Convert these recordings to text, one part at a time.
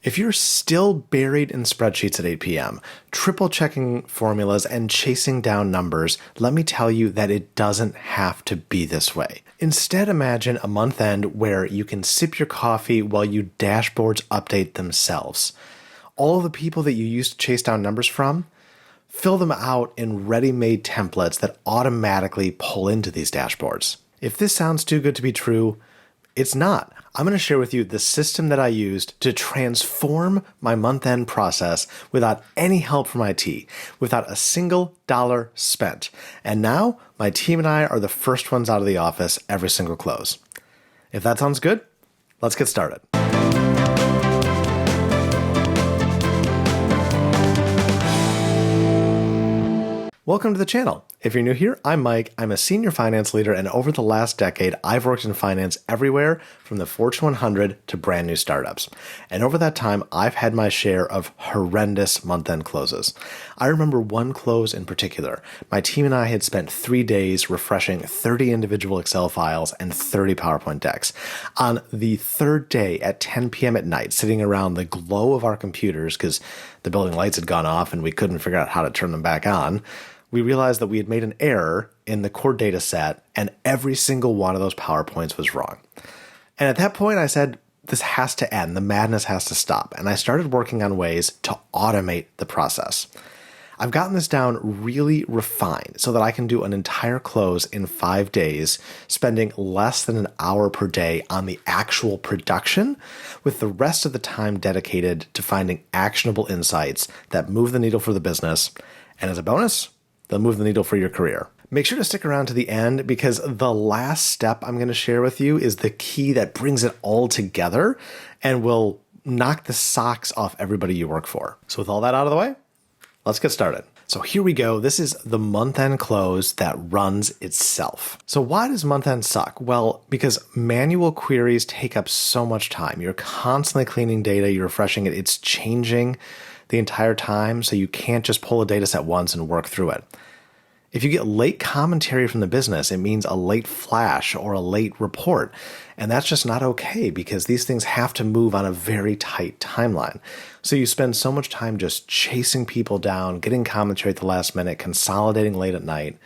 If you're still buried in spreadsheets at 8 p.m., triple checking formulas and chasing down numbers, let me tell you that it doesn't have to be this way. Instead, imagine a month end where you can sip your coffee while your dashboards update themselves. All of the people that you used to chase down numbers from, fill them out in ready-made templates that automatically pull into these dashboards. If this sounds too good to be true, it's not. I'm going to share with you the system that I used to transform my month-end process without any help from IT, without a single dollar spent. And now my team and I are the first ones out of the office every single close. If that sounds good, let's get started. Welcome to the channel. If you're new here, I'm Mike. I'm a senior finance leader, and over the last decade, I've worked in finance everywhere from the Fortune 100 to brand new startups. And over that time, I've had my share of horrendous month-end closes. I remember one close in particular. My team and I had spent 3 days refreshing 30 individual Excel files and 30 PowerPoint decks. On the third day at 10 p.m. at night, sitting around the glow of our computers because the building lights had gone off and we couldn't figure out how to turn them back on, we realized that we had made an error in the core data set and every single one of those PowerPoints was wrong. And at that point, I said, this has to end. The madness has to stop. And I started working on ways to automate the process. I've gotten this down really refined so that I can do an entire close in 5 days, spending less than an hour per day on the actual production, with the rest of the time dedicated to finding actionable insights that move the needle for the business. And as a bonus, they'll move the needle for your career. Make sure to stick around to the end because the last step I'm going to share with you is the key that brings it all together and will knock the socks off everybody you work for. So with all that out of the way, let's get started. So here we go. This is the month-end close that runs itself. So why does month-end suck? Well, because manual queries take up so much time. You're constantly cleaning data, you're refreshing it, it's changing the entire time, so you can't just pull a data set once and work through it. If you get late commentary from the business, it means a late flash or a late report. And that's just not okay because these things have to move on a very tight timeline. So you spend so much time just chasing people down, getting commentary at the last minute, consolidating late at night.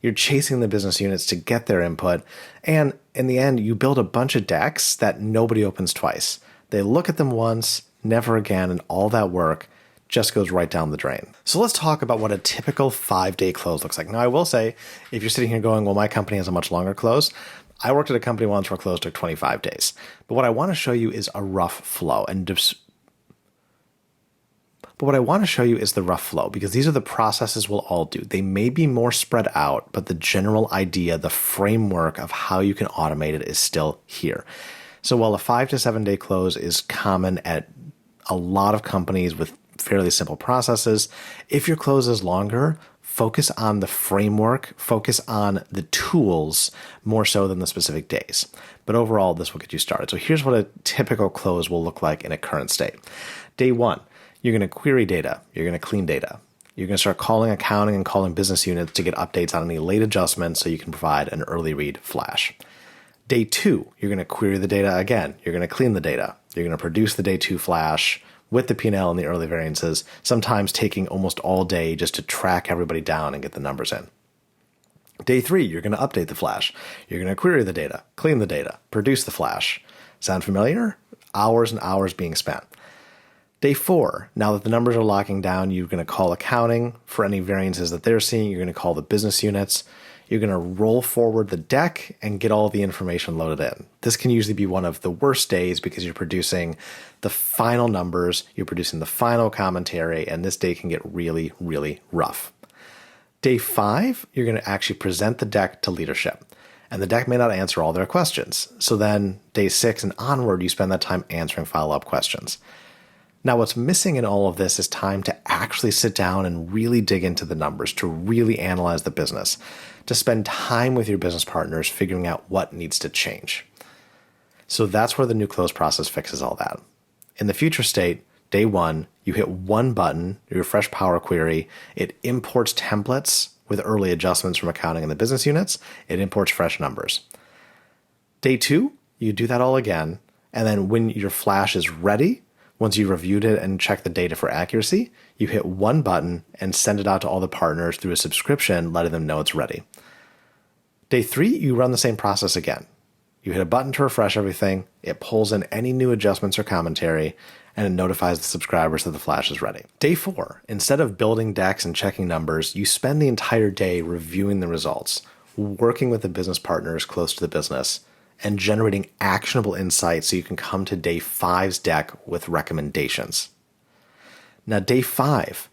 You're chasing the business units to get their input. And in the end, you build a bunch of decks that nobody opens twice. They look at them once, never again, and all that work just goes right down the drain. So let's talk about what a typical 5-day close looks like. Now, I will say, if you're sitting here going, well, my company has a much longer close, I worked at a company once where a close took 25 days. But what I want to show you is a rough flow. But what I want to show you is the rough flow because these are the processes we'll all do. They may be more spread out, but the general idea, the framework of how you can automate it is still here. So while a 5 to 7 day close is common at a lot of companies with fairly simple processes, if your close is longer, focus on the framework, focus on the tools more so than the specific days. But overall, this will get you started. So here's what a typical close will look like in a current state. Day 1, you're going to query data. You're going to clean data. You're going to start calling accounting and calling business units to get updates on any late adjustments so you can provide an early read flash. Day 2, you're going to query the data again. You're going to clean the data. You're going to produce the day 2 flash with the P&L and the early variances, sometimes taking almost all day just to track everybody down and get the numbers in. Day 3, you're going to update the flash. You're going to query the data, clean the data, produce the flash. Sound familiar? Hours and hours being spent. Day 4, now that the numbers are locking down, you're going to call accounting for any variances that they're seeing. You're going to call the business units. You're going to roll forward the deck and get all the information loaded in. This can usually be one of the worst days because you're producing the final numbers, you're producing the final commentary, and this day can get really, really rough. Day 5, you're going to actually present the deck to leadership, and the deck may not answer all their questions. So then day 6 and onward, you spend that time answering follow-up questions. Now, what's missing in all of this is time to actually sit down and really dig into the numbers, to really analyze the business, to spend time with your business partners figuring out what needs to change. So that's where the new close process fixes all that. In the future state, day 1, you hit one button, you refresh Power Query, it imports templates with early adjustments from accounting and the business units, it imports fresh numbers. Day 2, you do that all again, and then when your flash is ready, Once you reviewed it and checked the data for accuracy, you hit one button and send it out to all the partners through a subscription, letting them know it's ready. Day 3, you run the same process again. You hit a button to refresh everything, it pulls in any new adjustments or commentary, and it notifies the subscribers that the flash is ready. Day 4, instead of building decks and checking numbers, you spend the entire day reviewing the results, working with the business partners close to the business, and generating actionable insights so you can come to day 5's deck with recommendations. Now, day 5,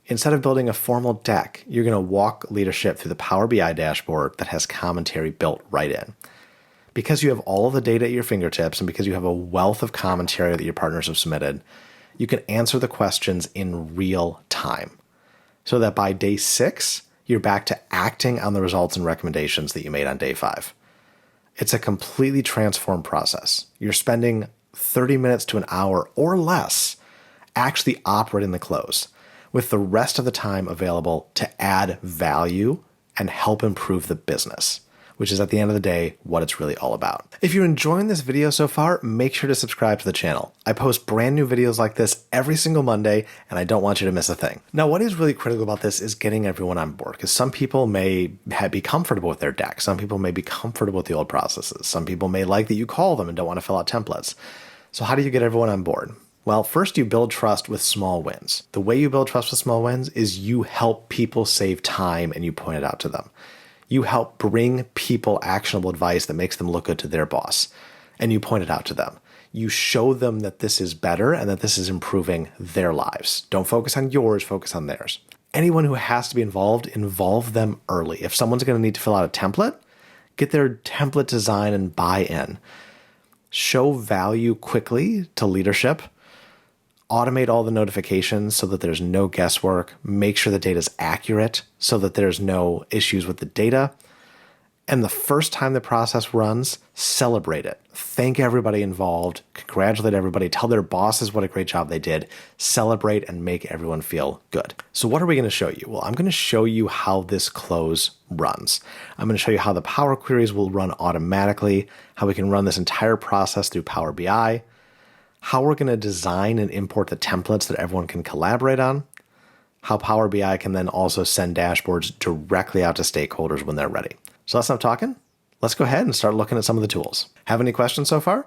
instead of building a formal deck, you're going to walk leadership through the Power BI dashboard that has commentary built right in. Because you have all of the data at your fingertips and because you have a wealth of commentary that your partners have submitted, you can answer the questions in real time so that by day 6, you're back to acting on the results and recommendations that you made on day 5. It's a completely transformed process. You're spending 30 minutes to an hour or less actually operating the close, with the rest of the time available to add value and help improve the business, which is at the end of the day what it's really all about. If you're enjoying this video so far, make sure to subscribe to the channel. I post brand new videos like this every single Monday, and I don't want you to miss a thing. Now, what is really critical about this is getting everyone on board, because some people may be comfortable with their deck. Some people may be comfortable with the old processes. Some people may like that you call them and don't want to fill out templates. So how do you get everyone on board? Well, first you build trust with small wins. The way you build trust with small wins is you help people save time and you point it out to them. You help bring people actionable advice that makes them look good to their boss, and you point it out to them. You show them that this is better and that this is improving their lives. Don't focus on yours, focus on theirs. Anyone who has to be involved, involve them early. If someone's going to need to fill out a template, get their template design and buy-in. Show value quickly to leadership. Automate all the notifications so that there's no guesswork. Make sure the data is accurate so that there's no issues with the data. And the first time the process runs, celebrate it. Thank everybody involved. Congratulate everybody. Tell their bosses what a great job they did. Celebrate and make everyone feel good. So what are we going to show you? Well, I'm going to show you how this close runs. I'm going to show you how the Power Queries will run automatically, how we can run this entire process through Power BI, how we're going to design and import the templates that everyone can collaborate on, how Power BI can then also send dashboards directly out to stakeholders when they're ready. So let's stop talking. Let's go ahead and start looking at some of the tools. Have any questions so far?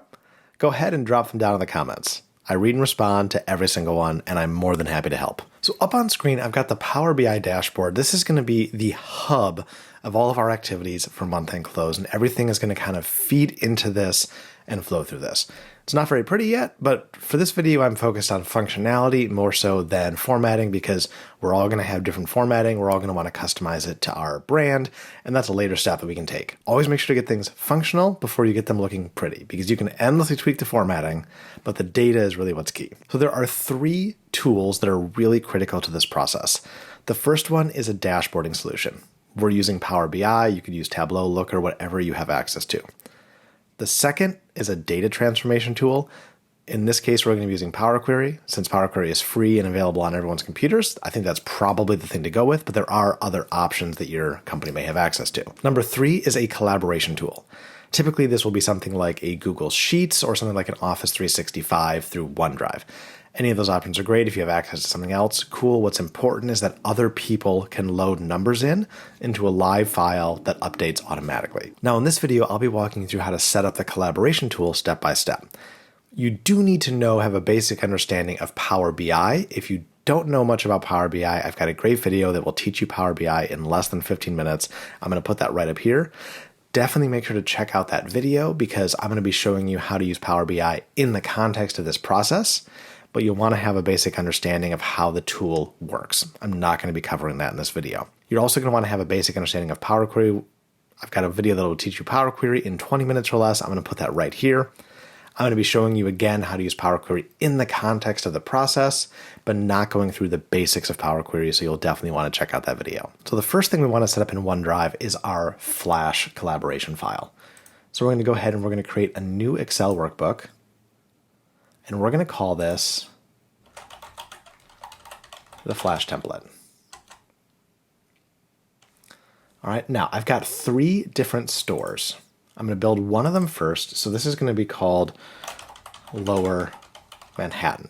Go ahead and drop them down in the comments. I read and respond to every single one, and I'm more than happy to help. So up on screen, I've got the Power BI dashboard. This is going to be the hub of all of our activities for month-end close, and everything is going to kind of feed into this and flow through this. It's not very pretty yet, but for this video, I'm focused on functionality more so than formatting, because we're all going to have different formatting. We're all going to want to customize it to our brand, and that's a later step that we can take. Always make sure to get things functional before you get them looking pretty, because you can endlessly tweak the formatting, but the data is really what's key. So there are 3 tools that are really critical to this process. The first one is a dashboarding solution. We're using Power BI. You could use Tableau, Looker, whatever you have access to. The second is a data transformation tool. In this case, we're going to be using Power Query. Since Power Query is free and available on everyone's computers, I think that's probably the thing to go with, but there are other options that your company may have access to. Number 3 is a collaboration tool. Typically, this will be something like a Google Sheets or something like an Office 365 through OneDrive. Any of those options are great. If you have access to something else, cool. What's important is that other people can load numbers into a live file that updates automatically. Now in this video, I'll be walking you through how to set up the collaboration tool step by step. You do need to have a basic understanding of Power BI. If you don't know much about Power BI, I've got a great video that will teach you Power BI in less than 15 minutes. I'm going to put that right up here. Definitely make sure to check out that video, because I'm going to be showing you how to use Power BI in the context of this process. But you'll want to have a basic understanding of how the tool works. I'm not going to be covering that in this video. You're also going to want to have a basic understanding of Power Query. I've got a video that will teach you Power Query in 20 minutes or less. I'm going to put that right here. I'm going to be showing you again how to use Power Query in the context of the process, but not going through the basics of Power Query, so you'll definitely want to check out that video. So the first thing we want to set up in OneDrive is our Flash collaboration file. So we're going to go ahead and we're going to create a new Excel workbook, and we're going to call this the Flash template. All right, now I've got 3 different stores. I'm going to build one of them first. So this is going to be called Lower Manhattan.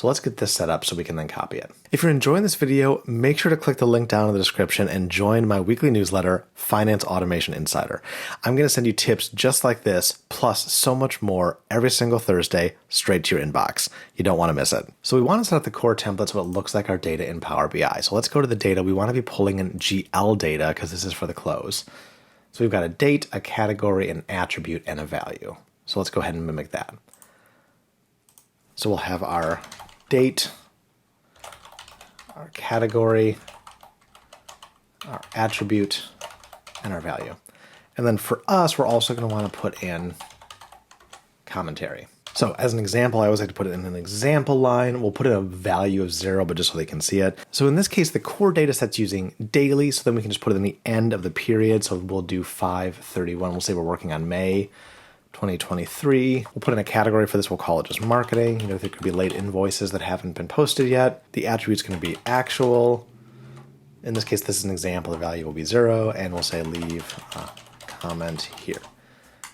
So let's get this set up so we can then copy it. If you're enjoying this video, make sure to click the link down in the description and join my weekly newsletter, Finance Automation Insider. I'm going to send you tips just like this, plus so much more every single Thursday straight to your inbox. You don't want to miss it. So we want to set up the core template so it looks like our data in Power BI. So let's go to the data. We want to be pulling in GL data because this is for the close. So we've got a date, a category, an attribute, and a value. So let's go ahead and mimic that. So we'll have our date, our category, our attribute, and our value. And then for us, we're also going to want to put in commentary. So as an example, I always like to put it in an example line. We'll put in a value of 0, but just so they can see it. So in this case, the core data set's using daily, so then we can just put it in the end of the period. So we'll do 5/31. We'll say we're working on May 2023. We'll put in a category for this. We'll call it just marketing. There could be late invoices that haven't been posted yet. The attribute's going to be actual. In this case, this is an example. The value will be 0, and we'll say leave a comment here.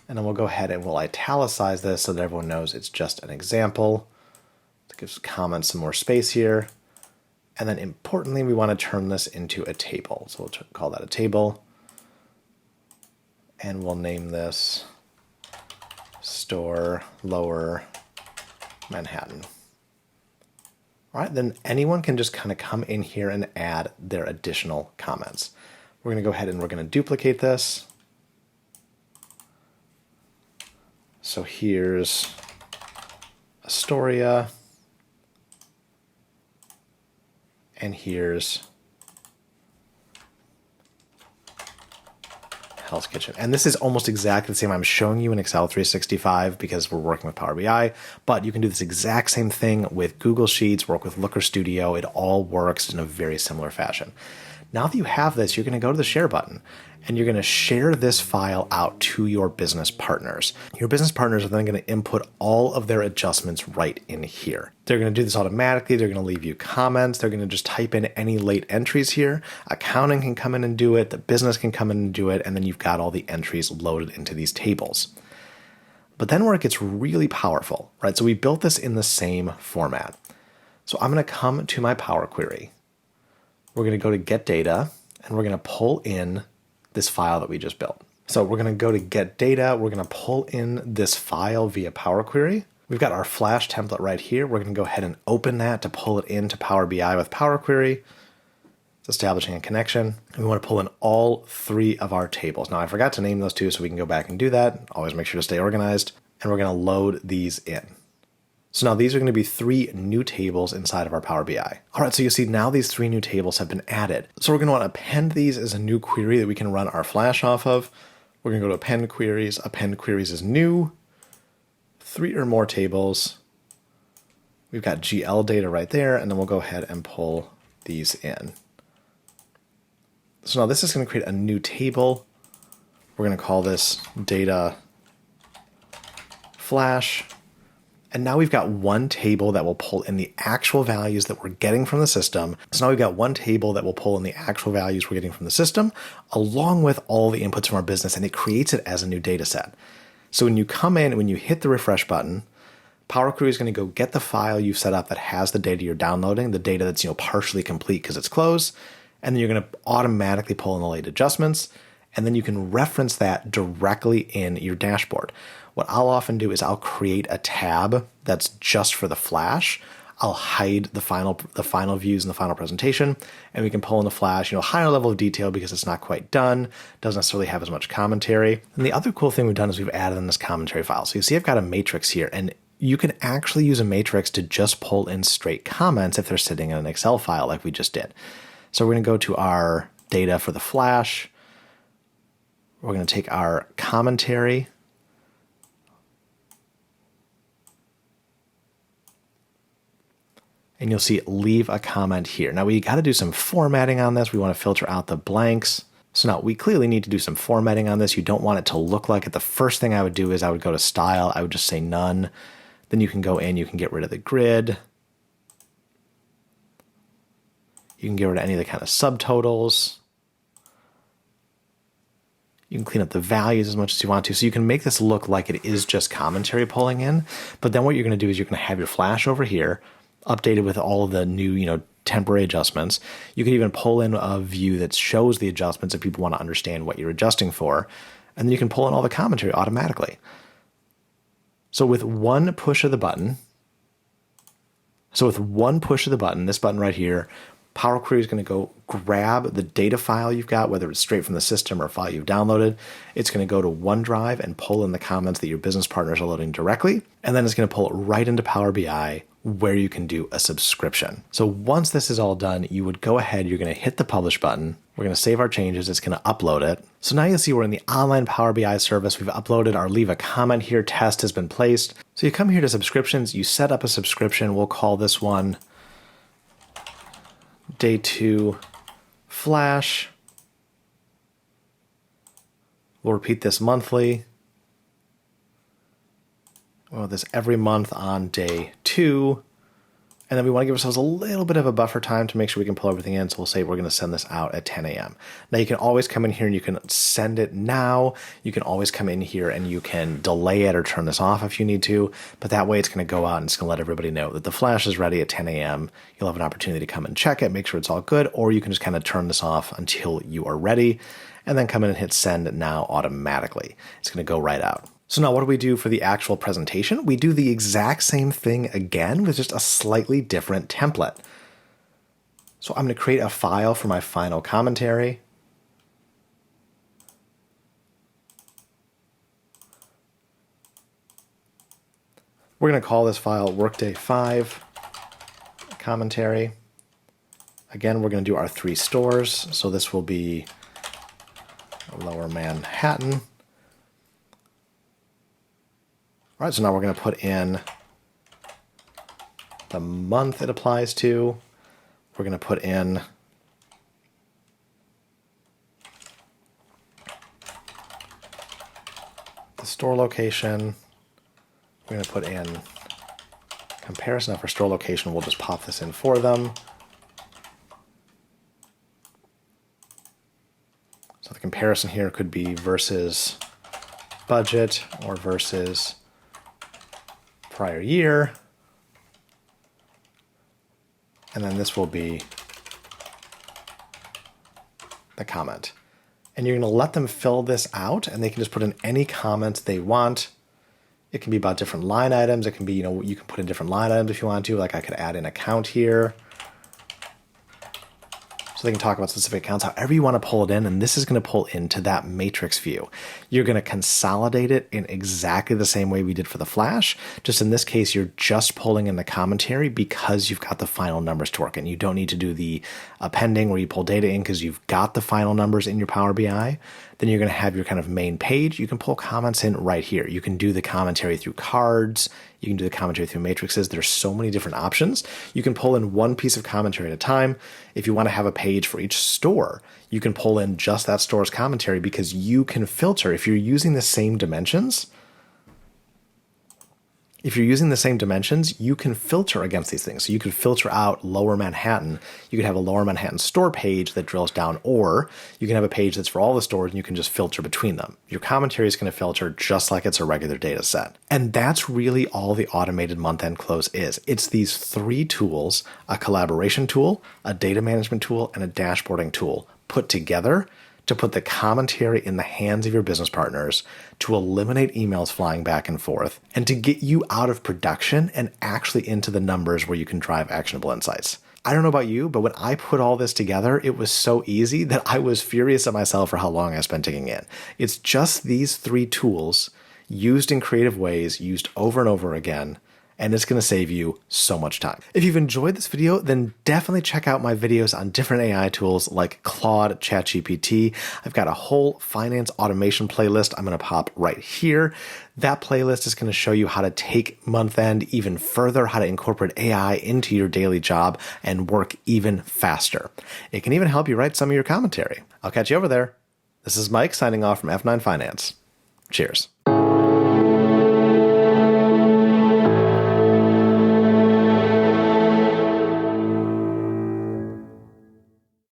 And then we'll go ahead and we'll italicize this so that everyone knows it's just an example. It gives comments some more space here. And then importantly, we want to turn this into a table. So we'll call that a table. And we'll name this Store Lower Manhattan. All right, then anyone can just kind of come in here and add their additional comments. We're going to go ahead and we're going to duplicate this. So here's Astoria, and here's Hell's Kitchen. And this is almost exactly the same. I'm showing you in Excel 365 because we're working with Power BI, but you can do this exact same thing with Google Sheets, work with Looker Studio. It all works in a very similar fashion. Now that you have this, you're going to go to the share button and you're going to share this file out to your business partners. Your business partners are then going to input all of their adjustments right in here. They're going to do this automatically. They're going to leave you comments. They're going to just type in any late entries here. Accounting can come in and do it. The business can come in and do it. And then you've got all the entries loaded into these tables. But then where it gets really powerful, right? So we built this in the same format. So I'm going to come to my Power Query. We're going to go to Get Data, and we're going to pull in this file that we just built. So we're going to go to Get Data. We're going to pull in this file via Power Query. We've got our Flash template right here. We're going to go ahead and open that to pull it into Power BI with Power Query. It's establishing a connection. And we want to pull in all 3 of our tables. Now, I forgot to name those 2, so we can go back and do that. Always make sure to stay organized. And we're going to load these in. So now these are going to be 3 new tables inside of our Power BI. All right, so you see now these 3 new tables have been added. So we're going to want to append these as a new query that we can run our Flash off of. We're going to go to Append Queries. Append Queries is new. 3 or more tables. We've got GL data right there, and then we'll go ahead and pull these in. So now this is going to create a new table. We're going to call this Data Flash. And now we've got one table that will pull in the actual values that we're getting from the system. So now we've got one table that will pull in the actual values we're getting from the system, along with all the inputs from our business, and it creates it as a new data set. So when you come in, when you hit the refresh button, Power Query is going to go get the file you've set up that has the data you're downloading, the data that's partially complete because it's closed, and then you're going to automatically pull in the late adjustments, and then you can reference that directly in your dashboard. What I'll often do is I'll create a tab that's just for the Flash. I'll hide the final views and the final presentation, and we can pull in the Flash, higher level of detail because it's not quite done, doesn't necessarily have as much commentary. And the other cool thing we've done is we've added in this commentary file. So you see I've got a matrix here, and you can actually use a matrix to just pull in straight comments if they're sitting in an Excel file like we just did. So we're going to go to our data for the Flash. We're going to take our commentary. And you'll see leave a comment here. Now we got to do some formatting on this. We want to filter out the blanks. So now we clearly need to do some formatting on this. You don't want it to look like it. The first thing I would do is I would go to style. I would just say none. Then you can go in, you can get rid of the grid. You can get rid of any of the kind of subtotals. You can clean up the values as much as you want to. So you can make this look like it is just commentary pulling in. But then what you're going to do is you're going to have your Flash over here. updated with all of the new, temporary adjustments. You can even pull in a view that shows the adjustments if people want to understand what you're adjusting for. And then you can pull in all the commentary automatically. So with one push of the button, this button right here, Power Query is going to go grab the data file you've got, whether it's straight from the system or a file you've downloaded. It's going to go to OneDrive and pull in the comments that your business partners are loading directly. And then it's going to pull it right into Power BI where you can do a subscription. So once this is all done, you would go ahead, you're going to hit the publish button. We're going to save our changes. It's going to upload it. So now you'll see we're in the online Power BI service. We've uploaded our leave a comment here. Test has been placed. So you come here to subscriptions. You set up a subscription. We'll call this one Day 2 Flash. We'll repeat this monthly. Well, this every month on day 2. And then we want to give ourselves a little bit of a buffer time to make sure we can pull everything in. So we'll say we're going to send this out at 10 a.m. Now you can always come in here and you can send it now. You can always come in here and you can delay it or turn this off if you need to. But that way it's going to go out and it's going to let everybody know that the flash is ready at 10 a.m. You'll have an opportunity to come and check it, make sure it's all good, or you can just kind of turn this off until you are ready and then come in and hit send now automatically. It's going to go right out. So now what do we do for the actual presentation? We do the exact same thing again with just a slightly different template. So I'm going to create a file for my final commentary. We're going to call this file Workday 5 commentary. Again, we're going to do our 3 stores. So this will be Lower Manhattan. All right, so now we're going to put in the month it applies to. We're going to put in the store location. We're going to put in comparison. Now for store location, we'll just pop this in for them. So the comparison here could be versus budget or versus prior year. And then this will be the comment. And you're going to let them fill this out and they can just put in any comments they want. It can be about different line items. It can be, you can put in different line items if you want to. Like I could add an account here. So they can talk about specific accounts, however you want to pull it in. And this is going to pull into that matrix view. You're going to consolidate it in exactly the same way we did for the flash. Just in this case, you're just pulling in the commentary because you've got the final numbers to work. And you don't need to do the appending where you pull data in because you've got the final numbers in your Power BI. Then you're going to have your kind of main page. You can pull comments in right here. You can do the commentary through cards. You can do the commentary through matrices. There's so many different options. You can pull in one piece of commentary at a time. If you want to have a page for each store, you can pull in just that store's commentary because you can filter. If you're using the same dimensions, you can filter against these things. So you could filter out Lower Manhattan. You could have a Lower Manhattan store page that drills down, or you can have a page that's for all the stores and you can just filter between them. Your commentary is going to filter just like it's a regular data set. And that's really all the automated month-end close is. It's these 3 tools, a collaboration tool, a data management tool, and a dashboarding tool put together to put the commentary in the hands of your business partners, to eliminate emails flying back and forth, and to get you out of production and actually into the numbers where you can drive actionable insights. I don't know about you, but when I put all this together, it was so easy that I was furious at myself for how long I spent digging in. It's just these 3 tools used in creative ways, used over and over again, and it's going to save you so much time. If you've enjoyed this video, then definitely check out my videos on different AI tools like Claude, ChatGPT. I've got a whole finance automation playlist I'm going to pop right here. That playlist is going to show you how to take month end even further, how to incorporate AI into your daily job and work even faster. It can even help you write some of your commentary. I'll catch you over there. This is Mike signing off from F9 Finance. Cheers.